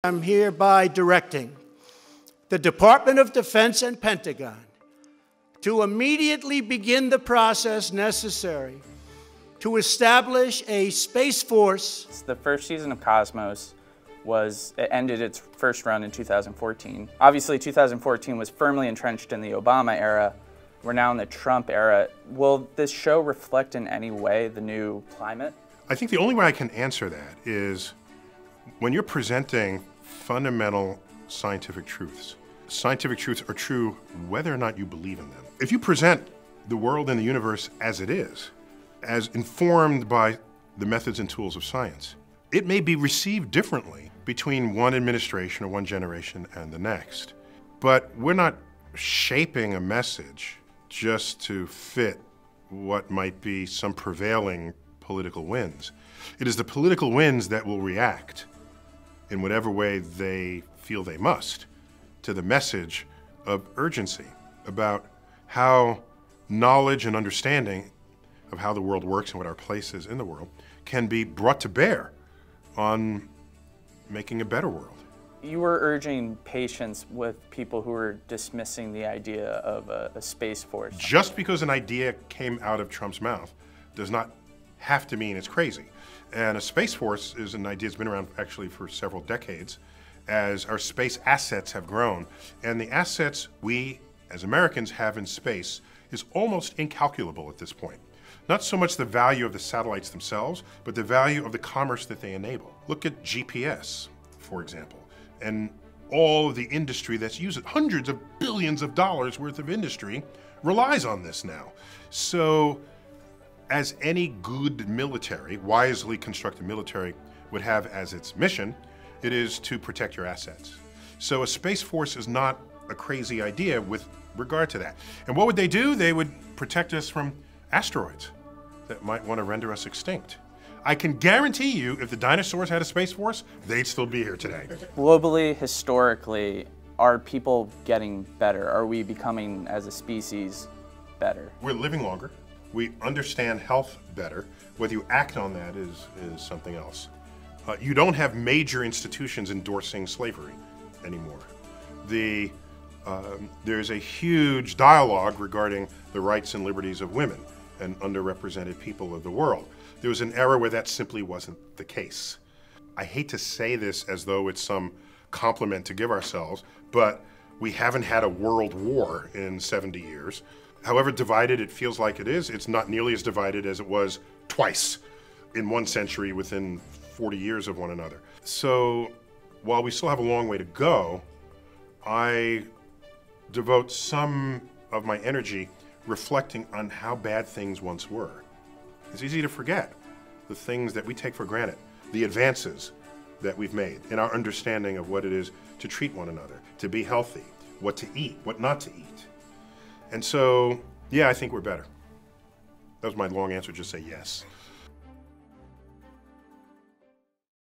I'm hereby directing the Department of Defense and Pentagon to immediately begin the process necessary to establish a Space Force. The first season of Cosmos it ended its first run in 2014. Obviously, 2014 was firmly entrenched in the Obama era. We're now in the Trump era. Will this show reflect in any way the new climate? I think the only way I can answer that is when you're presenting fundamental scientific truths. Scientific truths are true whether or not you believe in them. If you present the world and the universe as it is, as informed by the methods and tools of science, it may be received differently between one administration or one generation and the next. But we're not shaping a message just to fit what might be some prevailing political winds. It is the political winds that will react in whatever way they feel they must to the message of urgency about how knowledge and understanding of how the world works and what our place is in the world can be brought to bear on making a better world. You were urging patience with people who were dismissing the idea of a Space Force. Just because an idea came out of Trump's mouth does not have to mean it's crazy. And a Space Force is an idea that's been around actually for several decades as our space assets have grown. And the assets we, as Americans, have in space is almost incalculable at this point. Not so much the value of the satellites themselves, but the value of the commerce that they enable. Look at GPS, for example, and all of the industry that's used it. Hundreds of billions of dollars worth of industry relies on this now. So, as any good military, wisely constructed military, would have as its mission, it is to protect your assets. So a Space Force is not a crazy idea with regard to that. And what would they do? They would protect us from asteroids that might want to render us extinct. I can guarantee you, if the dinosaurs had a Space Force, they'd still be here today. Globally, historically, are people getting better? Are we becoming, as a species, better? We're living longer. We understand health better. Whether you act on that is something else. You don't have major institutions endorsing slavery anymore. There's a huge dialogue regarding the rights and liberties of women and underrepresented people of the world. There was an era where that simply wasn't the case. I hate to say this as though it's some compliment to give ourselves, but we haven't had a world war in 70 years. However divided it feels like it is, it's not nearly as divided as it was twice in one century within 40 years of one another. So while we still have a long way to go, I devote some of my energy reflecting on how bad things once were. It's easy to forget the things that we take for granted, the advances that we've made in our understanding of what it is to treat one another, to be healthy, what to eat, what not to eat. And so, yeah, I think we're better. That was my long answer, just say yes.